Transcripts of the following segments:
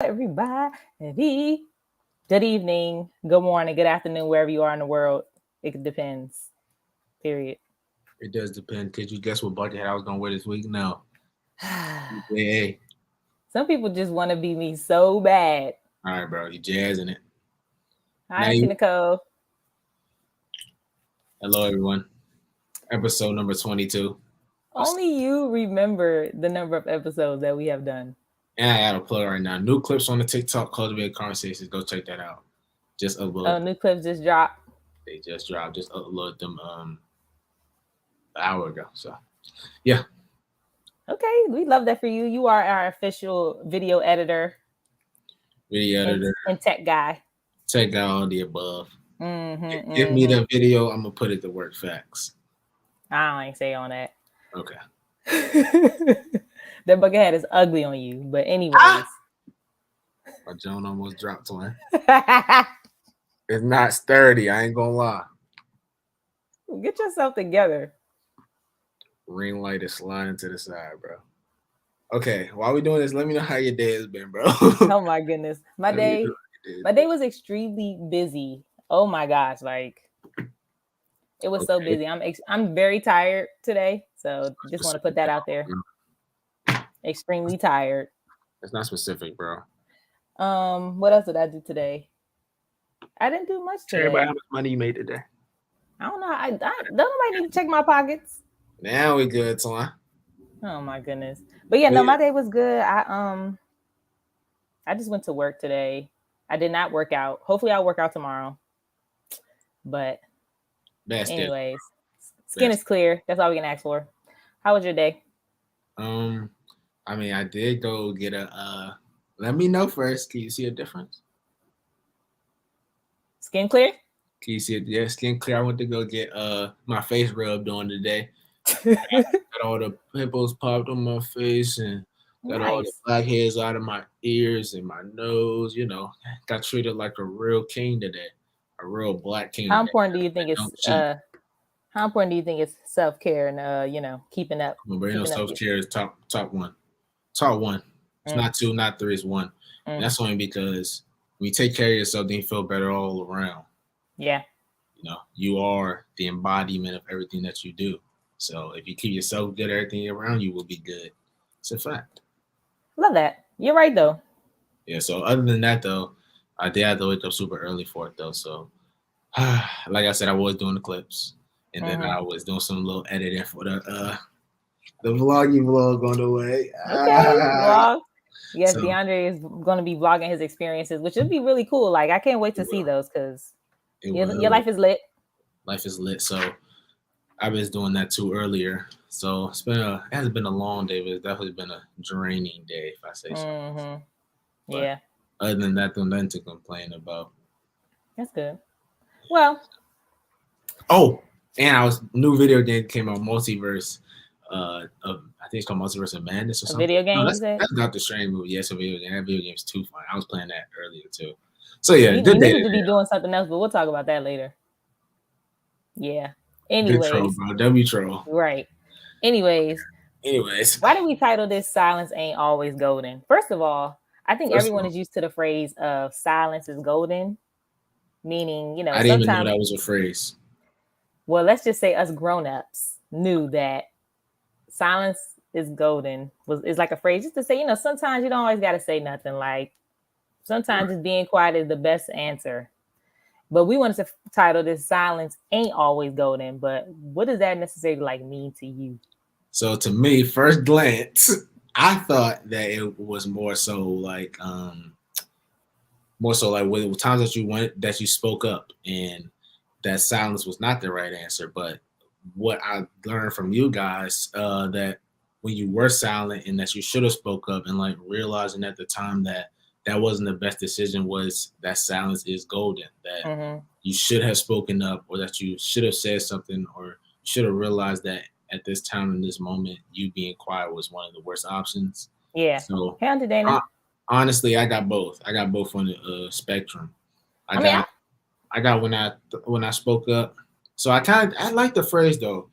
Everybody. Good evening, good morning, good afternoon, wherever you are in the world. It depends. Period. It does depend. Could you guess what bucket hat I was gonna wear this week? No. Yeah. Some people just want to be me so bad. All right, bro. You jazzing it. Hi, Now Auntie you. Nicole. Hello, everyone. Episode number 22. Only you remember the number of episodes that we have done. And I got a plug right now. New clips on the TikTok Cultivating Conversations. Go check that out. Just Oh, upload. new clips just dropped. They just dropped. Just upload them an hour ago. So yeah. Okay, we love that for you. You are our official video editor Video and, editor. and tech guy. Check out all the above. Give me Mm-hmm. the video. I'm gonna put it to work. Facts. I ain't say on that. Okay. That bucket hat is ugly on you. But anyways. My Joan almost dropped one. It's not sturdy. I ain't gonna lie. Get yourself together. Ring light is sliding to the side, bro. Okay, while we doing this, let me know how your day has been, bro. Oh my goodness. My day Been. was extremely busy. Oh my gosh, like it was so busy. I'm very tired today, so just want to put that out there. Extremely tired. It's not specific, bro. What else did I do today? I didn't do much today. Everybody, how much money you made today? I don't know. I don't nobody need to check my pockets. Now we good, son. Oh my goodness. But yeah, no, my day was good. I just went to work today. I did not work out. Hopefully I'll work out tomorrow. But anyways, skin is clear. That's all we can ask for. How was your day? I mean, I did go get a let me know first. Can you see a difference? Skin clear? Can you see it? Yeah, skin clear. I went to go get my face rubbed on today. Got all the pimples popped on my face and got all the black hairs out of my ears and my nose. You know, got treated like a real king today, a real black king. How important do you think it's how important do you think it's self-care and keeping up? Self-care is top one. Top one. It's not two, not three, it's one. And that's only because when you take care of yourself, then you feel better all around. Yeah. You know, you are the embodiment of everything that you do. So if you keep yourself good, everything around you will be good. It's a fact. Love that. You're right, though. Yeah, so other than that, though, I did have to wake up super early for it, though. So, like I said, I was doing the clips. And then I was doing some little editing for the vloggy vlog on the way. Okay, vlog. Yes, so, DeAndre is going to be vlogging his experiences, which would be really cool. Like, I can't wait to see those because your life is lit. Life is lit. So I was doing that too earlier. So it hasn't been a long day, but it's definitely been a draining day, if I say so. Yeah. Other than that, there's nothing to complain about. That's good. Well. Oh, and new video game came out, Multiverse. I think it's called Multiverse of Madness or something. A video game? No, that's not the Strange movie. Yes, a video game. That video game's too fun. I was playing that earlier too. So yeah, you need to be doing something else, but we'll talk about that later. Yeah. Anyways, troll, bro. W troll. Right. Anyways, why did we title this "Silence Ain't Always Golden"? First of all, I think everyone is used to the phrase of "silence is golden," meaning I didn't even know that was a phrase. Well, let's just say us grown-ups knew that silence is golden is like a phrase just to say, sometimes you don't always got to say nothing. Like sometimes just being quiet is the best answer. But we wanted to title this "Silence Ain't Always Golden." But what does that necessarily mean to you? So to me, first glance, I thought that it was more so like with times that you spoke up and that silence was not the right answer. But what I learned from you guys, that when you were silent and that you should have spoke up and realizing at the time that wasn't the best decision, was that silence is golden, that you should have spoken up or that you should have said something or should have realized that at this time in this moment, you being quiet was one of the worst options. Yeah. So honestly, I got both. I got both on the spectrum. I got when I spoke up. So I like the phrase though.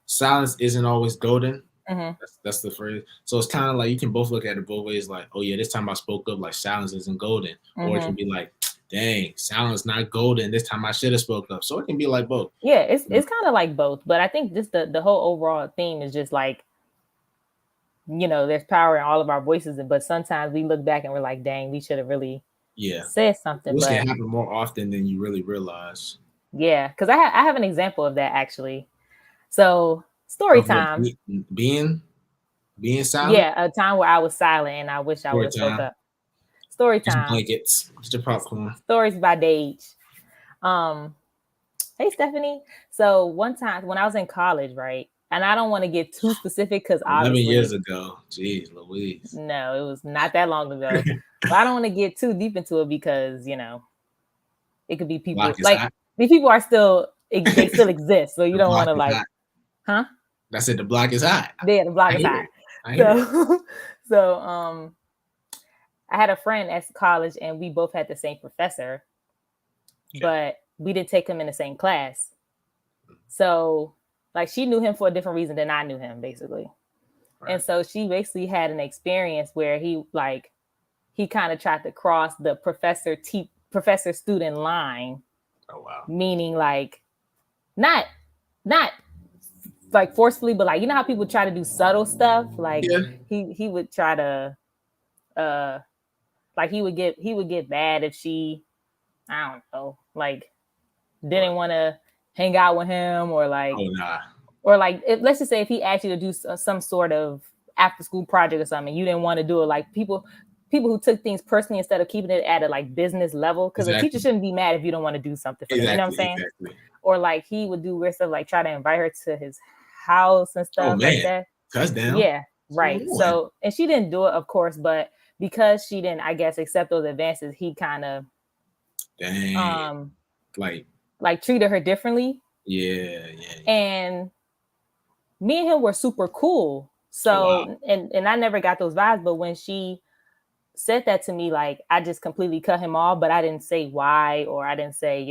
Silence isn't always golden. Mm-hmm. That's the phrase. So it's kind of like you can both look at it both ways. Like, oh yeah, this time I spoke up. Like silence isn't golden, or it Mm-hmm. can be like, dang, silence not golden. This time I should have spoke up. So it can be like both. Yeah, it's kind of like both, but I think just the whole overall theme is just like, there's power in all of our voices, but sometimes we look back and we're like, dang, we should have really Yeah, said something. which can But happen more often than you really realize. yeah, because I have an example of that actually. So story Of what time. being silent. Yeah, a time where I was silent and I wish I would Story have spoke time. up. Story Get some time. blankets. Get your popcorn. Stories by Deja. Um, Hey Stephanie. So one time when I was in college, right? And I don't want to get too specific because 11 years obviously, ago. Jeez Louise. no, it was not that long ago. But I don't want to get too deep into it because it could be people Block is like hot. these people are still they still exist. So you The don't want block to is like, hot. huh? I said the block is hot. Yeah, the block I is hear hot. it. I hear it. So so I had a friend at college and we both had the same professor, but we didn't take him in the same class. So like she knew him for a different reason than I knew him, basically. Right. And so she basically had an experience where he kind of tried to cross the professor student line. Oh wow. Meaning like not like forcefully, but like how people try to do subtle stuff. Like he would try to like he would get mad if she, I don't know, like didn't want to hang out with him or like, or like let's just say if he asked you to do some sort of after school project or something, you didn't want to do it. Like people who took things personally instead of keeping it at a like business level, because a teacher shouldn't be mad if you don't want to do something for them. You know what I'm saying? Exactly. Or like he would do weird stuff, like try to invite her to his house and stuff like that. Touchdown. Yeah, right. So, and she didn't do it, of course, but because she didn't, I guess, accept those advances, he kind of, like treated her differently. Yeah. And me and him were super cool. So, and I never got those vibes, but when she said that to me, like I just completely cut him off, but I didn't say why, or I didn't say,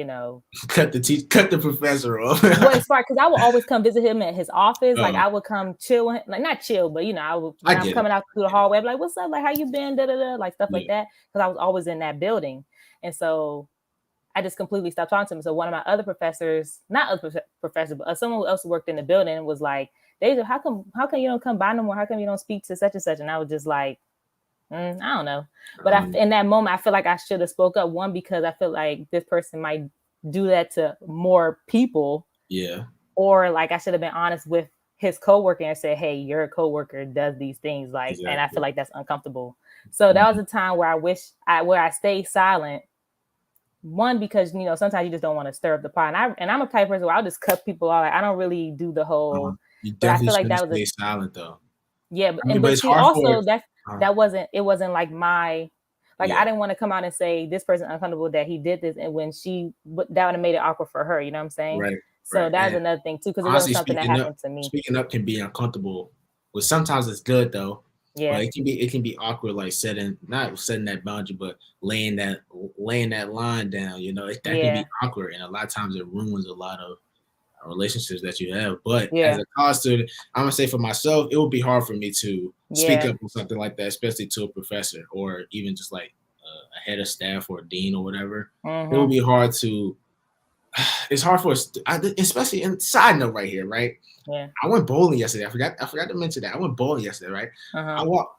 cut the professor off. Well, it's fine because I would always come visit him at his office. Like I would come chill with him, like not chill, but I'm coming out through the hallway, I'm like, what's up? Like, how you been? Da, da, da, like stuff like that. Because I was always in that building. And so I just completely stopped talking to him. So one of my other professors, not other professor, but someone else who worked in the building was like, Deja, how come you don't come by no more? How come you don't speak to such and such? And I was just like, I don't know. But in that moment, I feel like I should have spoke up. One, because I feel like this person might do that to more people. Yeah. Or like I should have been honest with his coworker and said, hey, your coworker does these things. Like, and I feel like that's uncomfortable. So that was a time where I stayed silent. One, because sometimes you just don't want to stir up the pot. And I'm a type of person where I'll just cut people out. Like, I don't really do the whole. You definitely I feel like that was silent though. Yeah, but see, also that wasn't like my, like I didn't want to come out and say this person uncomfortable that he did this, and when that would have made it awkward for her. You know what I'm saying? Right. So that's another thing too, because it wasn't something that happened to me. Speaking up can be uncomfortable, but sometimes it's good though. Yeah, but it can be awkward, like not setting that boundary, but laying that line down. That can be awkward, and a lot of times it ruins a lot of relationships that you have. But as a college student, I'm gonna say for myself, it would be hard for me to speak up on something like that, especially to a professor or even just like a head of staff or a dean or whatever. It would be hard to. It's hard for us, especially in side note right here, right? Yeah. I went bowling yesterday. I forgot to mention that. I went bowling yesterday, right?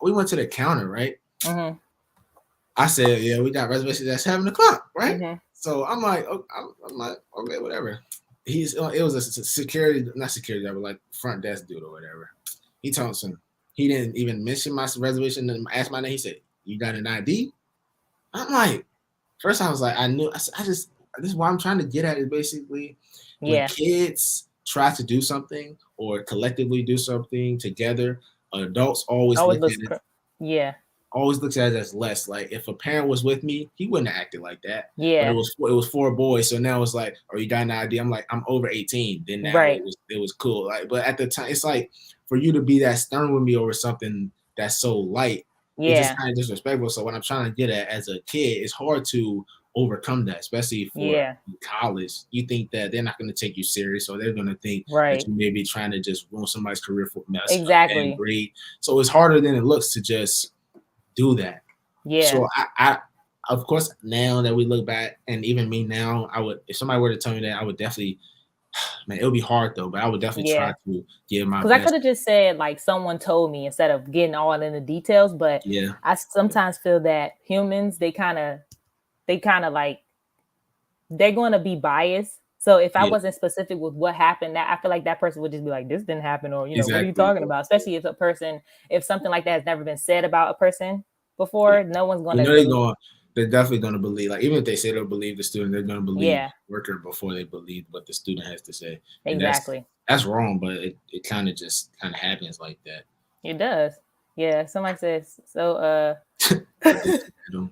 We went to the counter, right? I said, yeah, we got reservations at 7:00, right? So I'm like, okay, whatever. It was a security, not security, but like front desk dude or whatever. He told us he didn't even mention my reservation and asked my name. He said, "You got an ID?" I'm like, first I was like, this is what I'm trying to get at is basically when kids try to do something or collectively do something together, adults always look at it. Yeah. Always looks at it as less. Like if a parent was with me, he wouldn't have acted like that. Yeah. But it was 4 boys, so now it's like, "Oh, you got an ID?" I'm like, "I'm over 18." Then now it was cool. Like, but at the time, it's like for you to be that stern with me over something that's so light, it's just kind of disrespectful. So what I'm trying to get at as a kid, it's hard to overcome that, especially for Yeah. college. You think that they're not going to take you serious, or they're going to think that Right. you may be trying to just ruin somebody's career for mess a bad Exactly. grade. So it's harder than it looks to just do that. Yeah. So I of course, now that we look back, and even me now, I would, if somebody were to tell me that, I would definitely, man, it would be hard though, but I would definitely try Yeah. to give my Because I could best. have just said like someone told me instead of getting all in the details, but Yeah, I sometimes feel that humans they kind of like they're going to be biased. So if I yeah, wasn't specific with what happened, that I feel like that person would just be like, "This didn't happen," or what are you exactly. talking about? Especially if something like that has never been said about a person Yeah. before, no one's going You to know believe. they're definitely gonna believe, like, even if they say they'll believe the student, they're gonna believe Yeah, the worker before they believe what the student has to say. And exactly. that's wrong, but it kind of just kind of happens like that. It does. Yeah. Somebody says so. I guess, you know,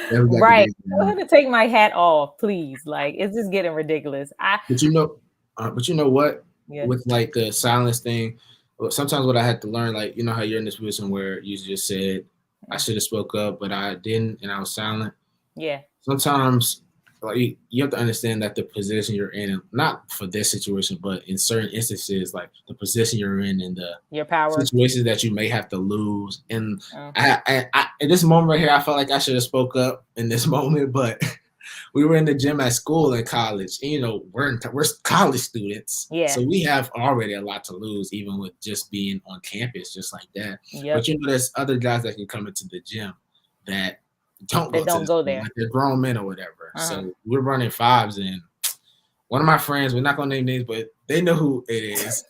never got the Right. day, Go man. ahead and take my hat off, please. Like it's just getting ridiculous. But you know what? Yeah. With like the silence thing, sometimes what I had to learn, like, you know how you're in this position where you just said I Mm. should have spoke up, but I didn't, and I was silent. Yeah. Sometimes, like, you have to understand that the position you're in, not for this situation, but in certain instances, like the position you're in the Your power. situations that you may have to lose. And Uh, I in this moment right here, I felt like I should have spoke up in this moment, but we were in the gym at school in college, and we're college students, yeah. so we have already a lot to lose, even with just being on campus, just like that. But Yep. there's other guys that can come into the gym that don't That go to don't the go school, there. like they're grown men or whatever. Uh-huh. So we're running fives, and one of my friends, we're not gonna name names, but they know who it is.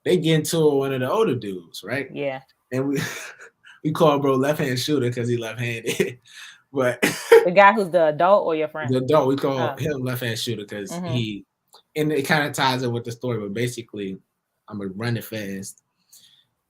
They get into it with one of the older dudes, right? Yeah. And we we call bro left hand shooter because he left handed, but The guy who's the adult or your friend? the adult, we call Oh. him left hand shooter because Mm-hmm. he, and it kind of ties in with the story, but basically, I'm gonna run it fast.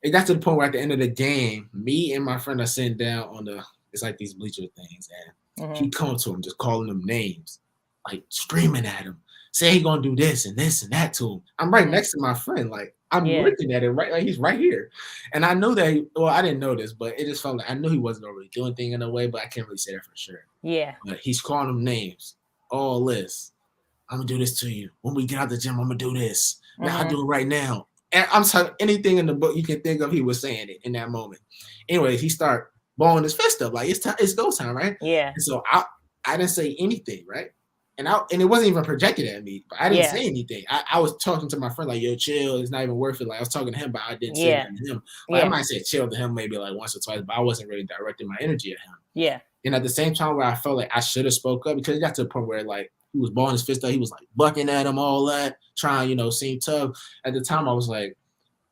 It got to the point where at the end of the game, me and my friend are sitting down on it's like these bleacher things, and he Mm-hmm. comes to him just calling them names, like screaming at him, say he gonna do this and this and that to him. I'm right Mm-hmm. next to my friend, like I'm Yeah. looking at it right, like he's right here, and I knew that. Well, I didn't know this, but it just felt like I knew he wasn't gonna really do anything in a way, but I can't really say that for sure. Yeah. But he's calling them names, all this. I'm gonna do this to you. When we get out the gym, I'm gonna do this. Now I'll Mm-hmm. do it right now. And I'm telling anything in the book you can think of, he was saying it in that moment. Anyway, he start balling his fist up like it's time, it's go time, right? Yeah. And so I didn't say anything, right? And it wasn't even projected at me, but I didn't Yeah. say anything. I was talking to my friend like, yo, chill, it's not even worth it. Like I was talking to him, but I didn't say Yeah. nothing to him. Like I Yeah. might say chill to him maybe like once or twice, but I wasn't really directing my energy at him. Yeah. And at the same time, where I felt like I should have spoke up, because it got to the point where like he was balling his fist out, he was like bucking at him, all that, trying, seem tough. At the time, I was like,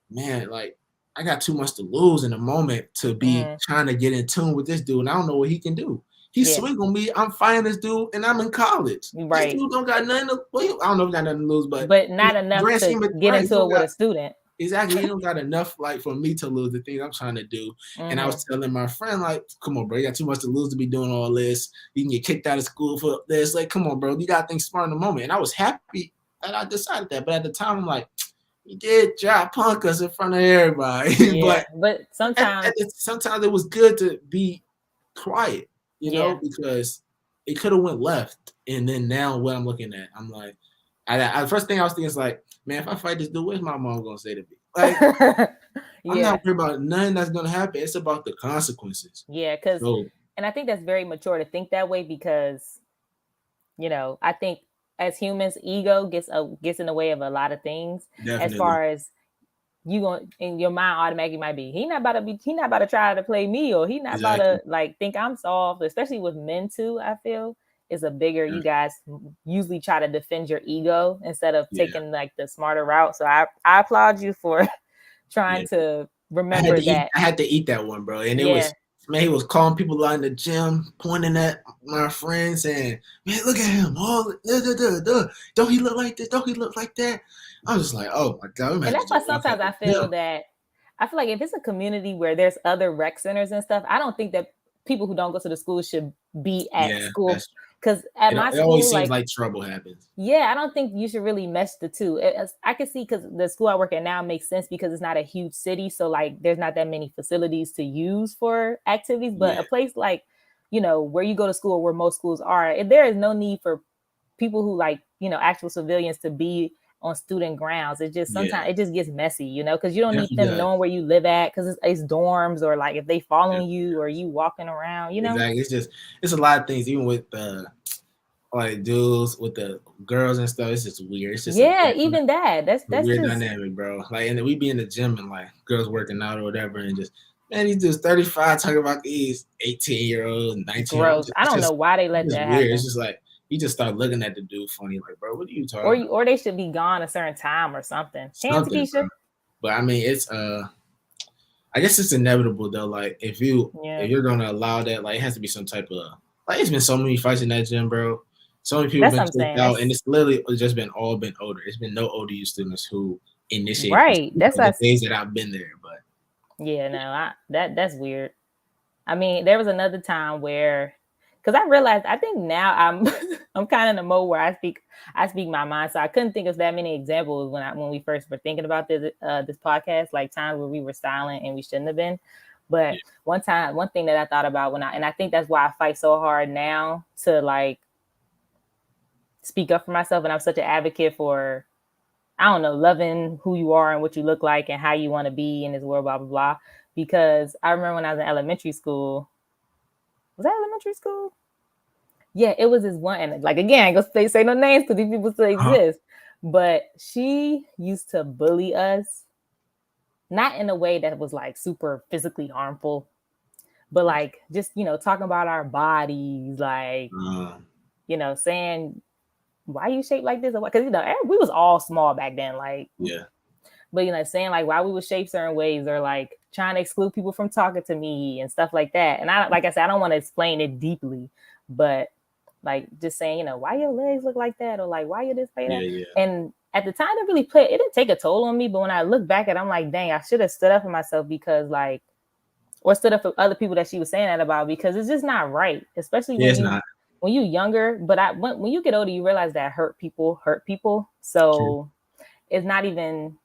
man, like I got too much to lose in the moment to be Mm-hmm. trying to get in tune with this dude, and I don't know what he can do. He Yeah. swing on me, I'm fighting this dude, and I'm in college. This Right. dude don't got nothing to. Well, I don't know if he got nothing to lose, but But not enough grand to scheme of get right, he into it don't with got a student. exactly. He don't got enough like for me to lose the things I'm trying to do. And I Mm-hmm. was telling my friend, like, come on, bro, you got too much to lose to be doing all this. You can get kicked out of school for this. Like, come on, bro. You gotta think smart in the moment. And I was happy that I decided that. But at the time, I'm like, you did try punk us in front of everybody. Yeah. But But sometimes, sometimes it was good to be quiet, yeah. because it could have went left. And then now what I'm looking at, I'm like, the first thing I was thinking is like, man, if I fight this dude, what's my mom gonna say to me? Like, I'm Yeah. not worried about nothing that's gonna happen. It's about the consequences. Yeah. So And I think that's very mature to think that way because, I think as humans, ego gets in the way of a lot of things as definitely, far as you going in your mind automatically might be he not about to try to play me or he not about exactly. to like think I'm soft, especially with men too. I feel is a bigger Yeah, you guys usually try to defend your ego instead of yeah, taking like the smarter route. So I applaud you for trying yeah. to remember that. I had to eat that one, bro. And it Yeah, was, man, he was calling people out in the gym, pointing at my friends, saying, man, look at him. Oh, don't he look like this? Don't he look like that? I was just like, oh my God, we might and have to that's why just walk out sometimes the I feel gym. that I feel like if it's a community where there's other rec centers and stuff, I don't think that people who don't go to the school should be at Yeah, school. that's Because at my it always school, seems like, like trouble happens. yeah, I don't think you should really mesh the two. I can see because the school I work at now makes sense because it's not a huge city. So, like, there's not that many facilities to use for activities. But Yeah, a place like where you go to school, where most schools are, there is no need for people who like, actual civilians to be on student grounds. It just Yeah, sometimes it just gets messy, because you don't need definitely them does. knowing where you live at, because it's dorms, or like if they following Definitely you or does. you walking around. Exactly. It's a lot of things, even with like dudes with the girls and stuff. It's just weird. It's just Yeah, even that. a That's weird just dynamic, bro. Like, and then we be in the gym and like girls working out or whatever, and just man, these dudes 35 talking about these 18-year-olds, 19-year-olds. gross. I don't know why they let It's just that weird. It's happen. just like you just start looking at the dude funny, like, bro, what are you Or talking you, about? or they should be gone a certain time or something. Hey, Auntie Something, bro. Keisha. But I mean, it's I guess it's inevitable though. Like Yeah, if you're gonna allow that, like it has to be some type of like it's been so many fights in that gym, bro. So many people that's been what I'm kicked saying. out, and That's it's literally just been older. It's been no ODU students who initiated this right. That's the us. days that I've been there. But Yeah, no, that's weird. I mean, there was another time where, because I realized, I think now I'm I'm kind of in the mode where I speak my mind. So I couldn't think of that many examples when we first were thinking about this podcast, like times where we were silent and we shouldn't have been. But yeah, one thing that I thought about and I think that's why I fight so hard now to like speak up for myself, and I'm such an advocate for, I don't know, loving who you are and what you look like and how you want to be in this world, blah blah blah. Because I remember when I was in elementary school, was that elementary school? Yeah, it was this one, and like again, I ain't gonna say no names because these people still uh-huh. exist. But she used to bully us, not in a way that was like super physically harmful, but like just talking about our bodies, like Uh, saying why you shaped like this, or what? Because we was all small back then, like, yeah, but saying like why we would shape certain ways, or like trying to exclude people from talking to me and stuff like that. And I, like I said, I don't want to explain it deeply, but like just saying, why your legs look like that, or like why you this like that. yeah, And at the time, it didn't take a toll on me. But when I look back at it, I'm like, dang, I should have stood up for myself, because like, or stood up for other people that she was saying that about, because it's just not right, especially yeah. It's not when you younger. But when you get older, you realize that hurt people. true. So it's not even.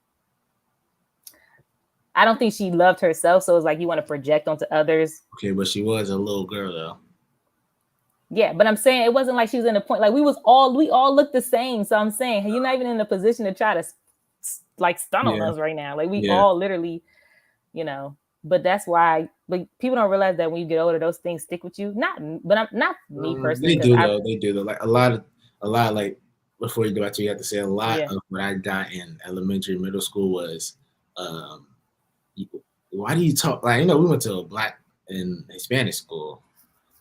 I don't think she loved herself, so it's like you want to project onto others. Okay, but she was a little girl though. Yeah, but I'm saying it wasn't like she was in a point, like we all looked the same. So I'm saying you're not even in a position to try to like stun on Yeah, us right now. Like we yeah. all literally, But that's why, like, people don't realize that when you get older, those things stick with you. But I'm not me personally, They because do though. They do though. Like a lot. Like before you go back to, you have to say a lot yeah, of what I got in elementary, middle school was, um, why do you talk like we went to a black and Hispanic school.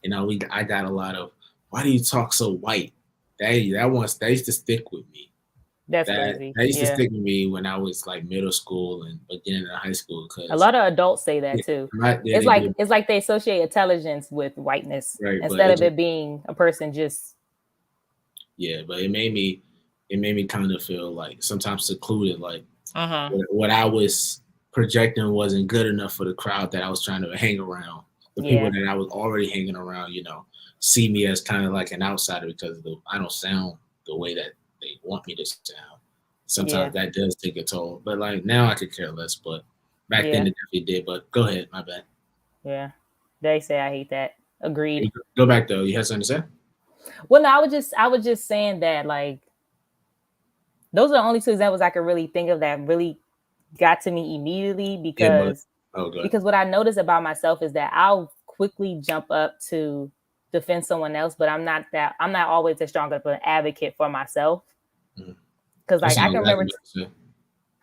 I got a lot of why do you talk so white? That used to stick with me. that's That crazy. that used to Yeah, stick with me when I was like middle school and beginning of high school a because lot of adults say that too. yeah, It's they like do, they associate intelligence with whiteness right, but instead of it being a person just. yeah, but it made me kind of feel like sometimes secluded, like Uh huh. what I was projecting wasn't good enough for the crowd that I was trying to hang around. The people Yeah, that I was already hanging around, see me as kind of like an outsider because I don't sound the way that they want me to sound. yeah, Sometimes that does take a toll, but like now I could care less. But back then yeah, it definitely did. But go ahead, my bad. yeah. They say I hate that. Agreed. Go back though. You had something to say? Well, no, I was just saying that, like, those are the only two examples I could really think of that really got to me immediately, Yeah, but because oh, good. what I notice about myself is that I'll quickly jump up to defend someone else, but I'm not always as strong of an advocate for myself. Mhm. Because That's like what I I can was remember, actually about to say.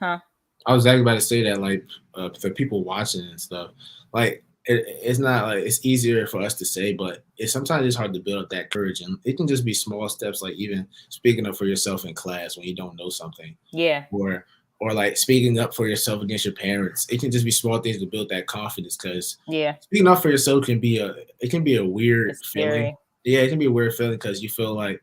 huh? I was actually about to say that, like, for people watching and stuff, like, it's not like it's easier for us to say, but sometimes it's hard to build up that courage, and it can just be small steps, like even speaking up for yourself in class when you don't know something, Yeah, or like speaking up for yourself against your parents. It can just be small things to build that confidence. Because yeah. speaking up for yourself can be a weird It's feeling. scary. Yeah, it can be a weird feeling because you feel like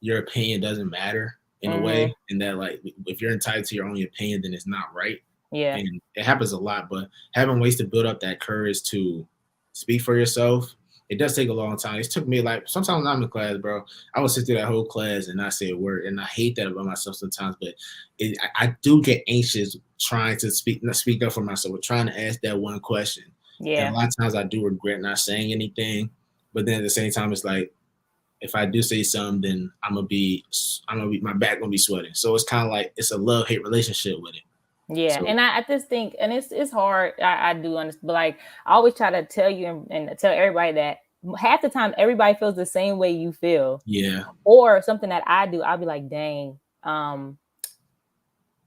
your opinion doesn't matter in a Mm-hmm. way, and that like if you're entitled to your own opinion, then it's not right. Yeah, And it happens a lot, but having ways to build up that courage to speak for yourself, it does take a long time. It took me like sometimes when I'm in class, bro, I would sit through that whole class and not say a word, and I hate that about myself sometimes. But I do get anxious trying to not speak up for myself or trying to ask that one question, and a yeah, lot of times I do regret not saying anything. But then at the same time, it's like, if I do say something, then my back gonna be sweating. So it's kind of like it's a love-hate relationship with it. Yeah, So and I just think, and it's hard. I do understand, but like I always try to tell you and tell everybody that half the time everybody feels the same way you feel. yeah, Or something that I do, I'll be like, dang,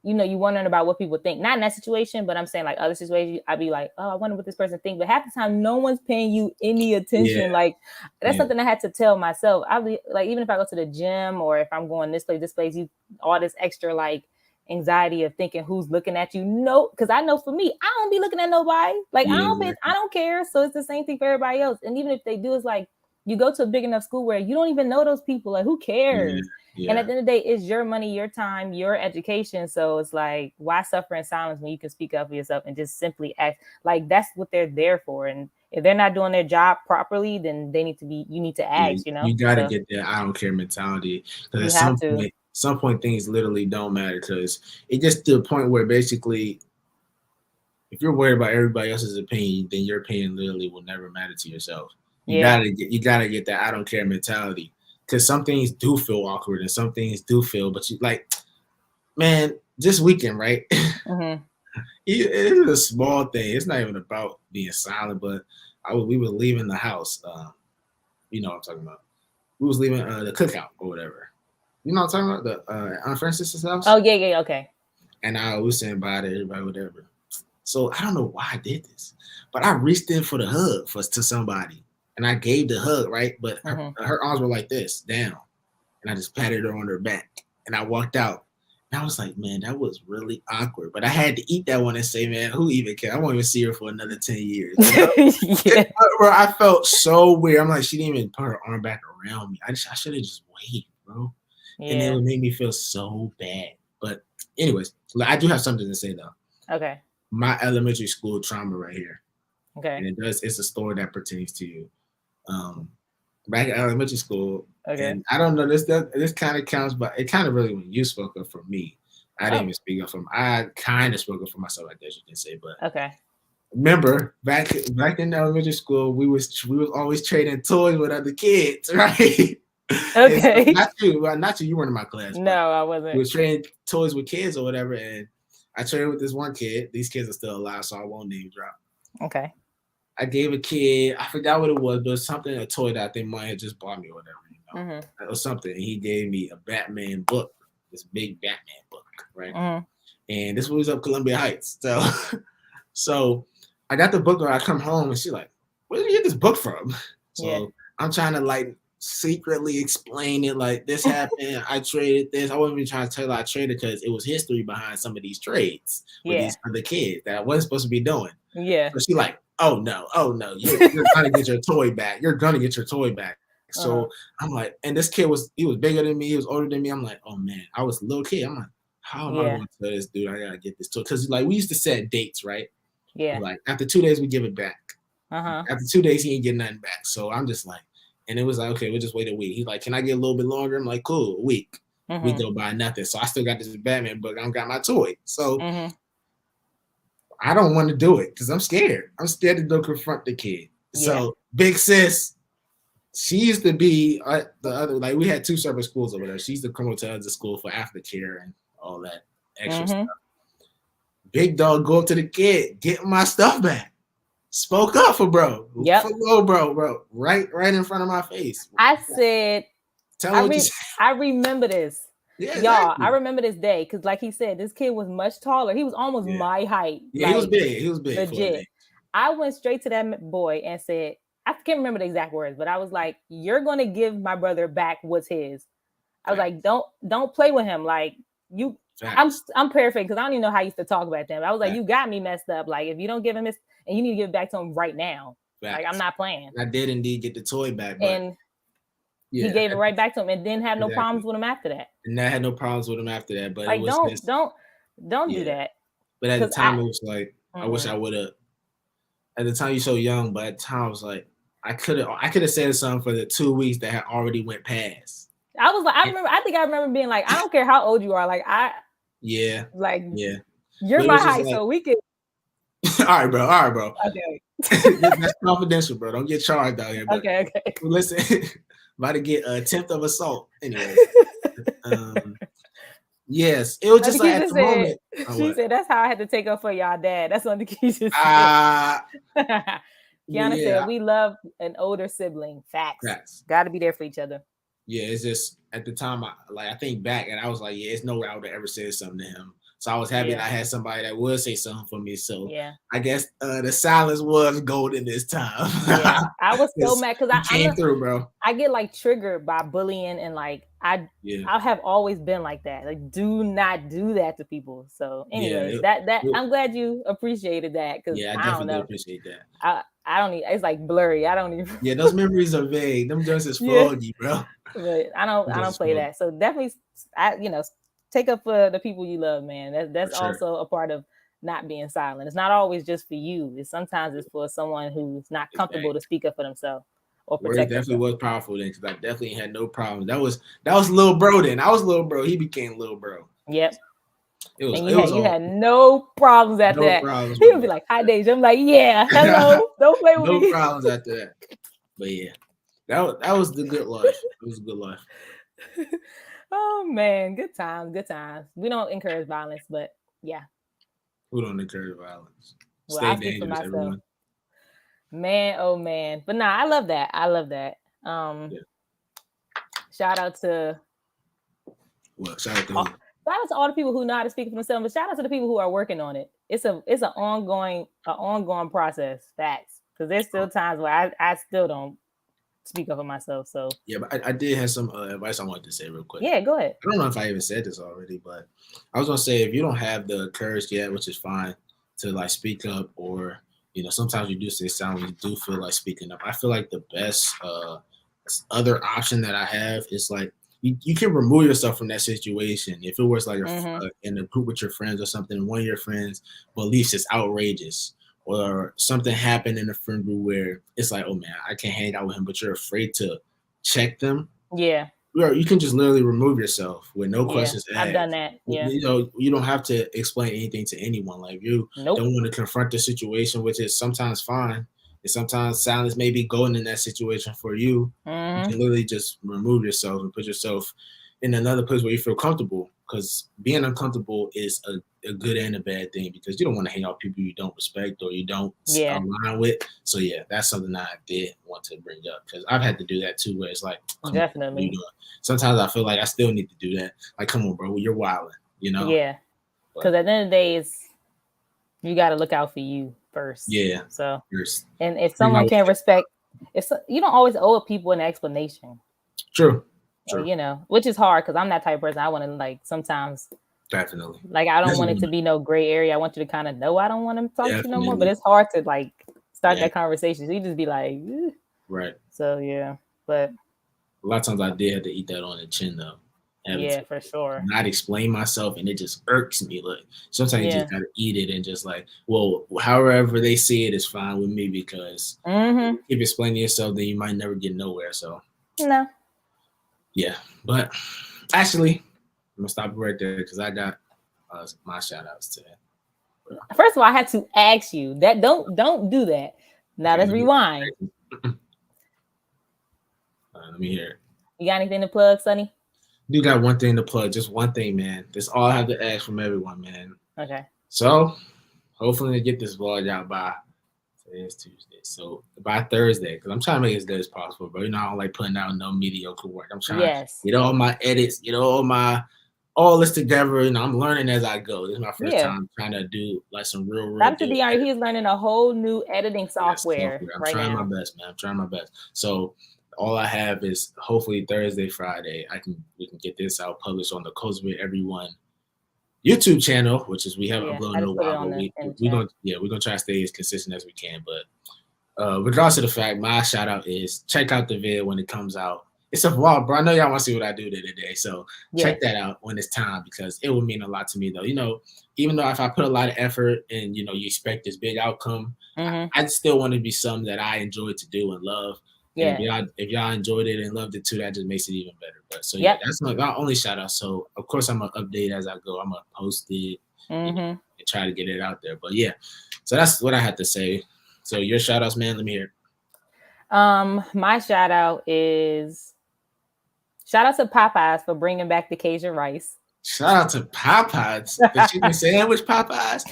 you wondering about what people think. Not in that situation, but I'm saying like other situations, I'd be like, oh, I wonder what this person thinks. But half the time, no one's paying you any yeah, attention. Like that's yeah, something I had to tell myself. I'll be like, even if I go to the gym or if I'm going this place, you all this extra like anxiety of thinking who's looking at you. No, because I know for me, I don't be looking at nobody. Like yeah, I exactly. don't care. So it's the same thing for everybody else. And even if they do, it's like you go to a big enough school where you don't even know those people. Like who Yeah, cares? And yeah, at the end of the day, it's your money, your time, your education. So it's like, why suffer in silence when you can speak up for yourself and just simply act? Like that's what they're there for. And if they're not doing their job properly, then you need to yeah. ask, You gotta So get that I don't care mentality, because you at have to. some point things literally don't matter, because it gets to the point where basically, if you're worried about everybody else's opinion, then your opinion literally will never matter to yourself. Yeah. You gotta get that I don't care mentality, because some things do feel awkward and some things do feel, but you like, man, this weekend, right? Mm-hmm. It is a small thing. It's not even about being silent, but we were leaving the house. You know what I'm talking about. We was leaving the cookout or whatever. You know what I'm talking about? The Aunt Francis's house. Oh yeah. Okay. And I was saying bye to everybody, whatever. So I don't know why I did this, but I reached in for the hug to somebody, and I gave the hug, right. But Mm-hmm. her arms were like this down, and I just patted her on her back, and I walked out. And I was like, man, that was really awkward. But I had to eat that one and say, man, who even cares? I won't even see her for another 10 years. Yeah. Bro, I felt so weird. I'm like, she didn't even put her arm back around me. I should have just waited, bro. And it Yeah. would make me feel so bad. But anyways, I do have something to say though. Okay. My elementary school trauma right here. Okay. And it's a story that pertains to you. Back at elementary school, Okay. and I don't know, this kind of counts, but it kind of really when you spoke up for me. I didn't Oh. even speak up for I kind of spoke up for myself, I guess you can say. But Okay. remember back in elementary school, we was always trading toys with other kids, right? And so, Okay. not you weren't in my class, but No, I we wasn't. was trading toys with kids or whatever. And I traded with this one kid. These kids are still alive, so I won't name drop. Okay. I gave a kid, I forgot what it was, but it was something, a toy that I think mine had just bought me or whatever, Mm-hmm. or something. And he gave me a Batman book, this big Batman book, right? Mm-hmm. And this was up Columbia Heights. So I got the book when I come home, and she's like, where did you get this book from? Yeah. So I'm trying to like secretly explain it, like this happened, I traded this. I wasn't even trying to tell her I traded, because it was history behind some of these trades with Yeah. these other kids that I wasn't supposed to be doing. Yeah. So she like, oh no, you're gonna get your toy back. You're gonna get your toy back. Uh-huh. So I'm like, and this kid was bigger than me, he was older than me. I'm like, oh man, I was a little kid. I'm like, how am I Yeah. going to tell this dude I gotta get this toy? Because like we used to set dates, right? Yeah. Like after 2 days we give it back. Uh-huh. After 2 days he ain't getting nothing back. So I'm just like, and it was like, okay, we'll just wait a week. He's like, can I get a little bit longer? I'm like, cool, a week. We Mm-hmm. go by nothing. So I still got this Batman book. I don't got my toy. So Mm-hmm. I don't want to do it because I'm scared. I'm scared to go confront the kid. Yeah. So big sis, she used to be the other, like we had 2 separate schools over there. She used to come over to the school for aftercare and all that extra Mm-hmm. stuff. Big dog go up to the kid, get my stuff back. Spoke up for bro. Yep. For little bro. Right in front of my face. I said, Tell me what you said. I remember this. Yeah, Y'all, exactly. I remember this day because, like he said, this kid was much taller. He was almost Yeah. my height. Yeah, like, he was big. He was big. Legit. I went straight to that boy and said, I can't remember the exact words, but I was like, "You're gonna give my brother back what's his." I was like, "Don't play with him. Like you." I'm paraphrasing because I don't even know how I used to talk about them. I was like, "You got me messed up. Like if you don't give him his, and you need to give it back to him right now. Like I'm not playing." I did indeed get the toy back, but and he gave it right back to him and didn't have no problems with him after that. And I had no problems with him after that. But like, it was don't do that. But at the time, it was like, I wish I would have. At the time, you're so young, but at the time, I was like, I could have said something for the 2 weeks that had already went past. I was like, I think I remember being like, I don't care how old you are. Like, you're my height, like, so we could. All right, bro. Okay. That's confidential, bro. Don't get charged out here. But Okay. listen, about to get a 10th of assault. Anyway, yes, it was just like at the moment. She said that's how I had to take up for y'all dad. That's what the Keisha said. Kiana said we love an older sibling. Facts. Got to be there for each other. Yeah, it's just at the time, I think back and I was like, yeah, it's no way I would have ever said something to him. So I was happy that I had somebody that would say something for me. So I guess the silence was golden this time. Yeah, I was so mad because I came through, bro. I get like triggered by bullying and like I have always been like that. Like, do not do that to people. So, anyways, I'm glad you appreciated that because I definitely appreciate that. I don't even. It's like blurry. I don't even. Yeah, those memories are vague. Them just is foggy, bro. But I don't play that. So definitely, take up for the people you love, man. That's also a part of not being silent. It's not always just for you. Sometimes it's for someone who's not comfortable to speak up for themselves or protect. It definitely was powerful then because I definitely had no problems. That was little bro then. I was little bro. He became little bro. Yep. You had no problems after that. He would be like, "Hi, Deja." I'm like, "Yeah, hello." Don't play with me. No problems after that. But yeah, that was the good life. It was a good life. Oh man, good times. We don't encourage violence, but yeah. We don't encourage violence. Well, Stay dangerous, everyone. Man, oh man. But I love that. Shout out to all the people who know how to speak for themselves, but shout out to the people who are working on it. It's an ongoing process. Facts. Because there's still times where I still don't speak up for myself. So but I did have some advice I wanted to say real quick. Yeah, go ahead. I don't know if I even said this already, but I was gonna say if you don't have the courage yet, which is fine, to like speak up, or sometimes you do say something, you do feel like speaking up. I feel like the best other option that I have is like you can remove yourself from that situation. If it was like in a group with your friends or something, one of your friends' beliefs is outrageous, or something happened in a friend group where it's like, oh man, I can't hang out with him, but you're afraid to check them. Yeah. You can just literally remove yourself with no questions asked. I've done that. Yeah. You don't have to explain anything to anyone. Like you don't want to confront the situation, which is sometimes fine. And sometimes silence may be golden in that situation for you. You can literally just remove yourself and put yourself in another place where you feel comfortable. Because being uncomfortable is a good and a bad thing, because you don't want to hang out with people you don't respect or you don't align with. So that's something that I did want to bring up, because I've had to do that too, where it's like, definitely. Sometimes I feel like I still need to do that. Like, come on, bro, you're wilding, Yeah. Because at the end of the day, you got to look out for you first. Yeah. So, and if someone can't respect, you don't always owe people an explanation. True. Which is hard because I'm that type of person. I want to sometimes. Definitely. Like, I don't want it to be no gray area. I want you to kind of know I don't want to talk to you no more. But it's hard to start that conversation. So you just be like, eh. Right. So but a lot of times I did have to eat that on the chin though. For sure. Not explain myself, and it just irks me. Like sometimes you just gotta eat it and just like, well, however they see it is fine with me, because if you explain yourself, then you might never get nowhere. So no. Yeah, but actually, I'm gonna stop right there because I got my shout outs today. First of all, I had to ask you that. Don't do that. Now let's rewind. Let me hear it. You got anything to plug, Sonny? You got one thing to plug, just one thing, man. That's all I have to ask from everyone, man. Okay. So hopefully to get this vlog out by today's Tuesday. So by Thursday, because I'm trying to make it as good as possible, bro. I don't like putting out no mediocre work. I'm trying to get all my edits, all this together. I'm learning as I go. This is my first time trying to do like some real. Dr. DeAndre, he's learning a whole new editing software. I'm trying my best, man. I'm trying my best. So all I have is hopefully Thursday, Friday, we can get this out published on the Cultivating Everyone YouTube channel, which is we haven't uploaded in a while, but we're gonna try to stay as consistent as we can. But regardless of the fact, my shout out is check out the video when it comes out. It's a vlog, bro. I know y'all want to see what I do today, so check that out when it's time, because it will mean a lot to me, though. Even though if I put a lot of effort and you expect this big outcome, I still want to be something that I enjoy to do and love. Yeah. If y'all enjoyed it and loved it too, that just makes it even better. But so that's my only shout out. So of course I'm gonna update as I go. I'm gonna post it and try to get it out there. But so that's what I had to say. So your shout outs, man. Let me hear. My shout out is shout out to Popeyes for bringing back the Cajun rice. Shout out to Popeyes, the chicken sandwich. Popeyes.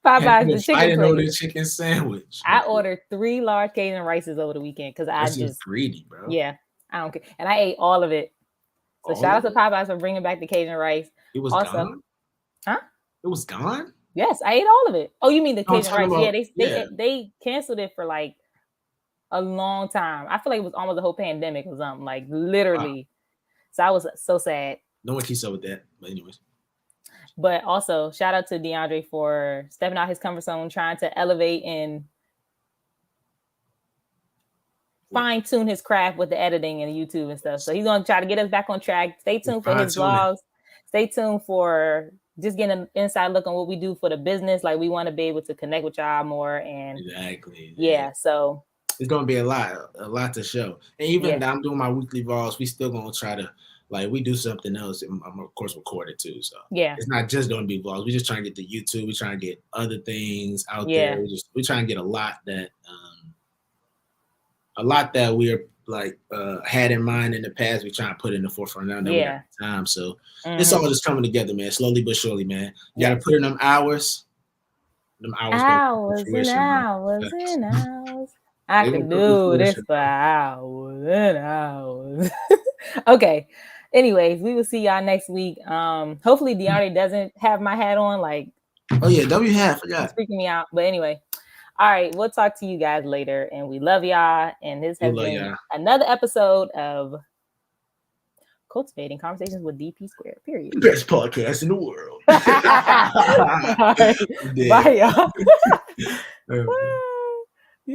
Popeyes, the chicken the place. chicken sandwich. I ordered 3 large Cajun rices over the weekend because I just greedy, bro. Yeah, I don't care, and I ate all of it. So shout out to Popeyes for bringing back the Cajun rice. It was also gone. Huh? It was gone. Yes, I ate all of it. Oh, you mean the Cajun rice? Yeah, they canceled it for like a long time. I feel like it was almost a whole pandemic or something, like literally. Wow. So I was so sad. No one keeps up with that, but anyways. But also shout out to DeAndre for stepping out his comfort zone, trying to elevate and fine tune his craft with the editing and the YouTube and stuff. So he's gonna try to get us back on track. Stay tuned for his vlogs. Stay tuned for just getting an inside look on what we do for the business. Like we want to be able to connect with y'all more. And exactly. Yeah. So it's gonna be a lot to show. And even I'm doing my weekly vlogs, we still gonna try to we do something else. And I'm of course recorded too. So it's not just gonna be vlogs. We just trying to get the YouTube. We trying to get other things out there. We trying to get a lot that we're had in mind in the past. We trying to put in the forefront now that we got time. So it's all just coming together, man. Slowly but surely, man. You gotta put in them hours. Hours and hours and hours. I can do this for hours and hours. Okay. Anyways, we will see y'all next week. Hopefully DeAndre doesn't have my hat on. Oh yeah, W hat. Forgot. It's freaking me out. But anyway. All right, we'll talk to you guys later, and we love y'all. And this has been another episode of Cultivating Conversations with DP Squared. Period. The best podcast in the world. All right. Bye, y'all.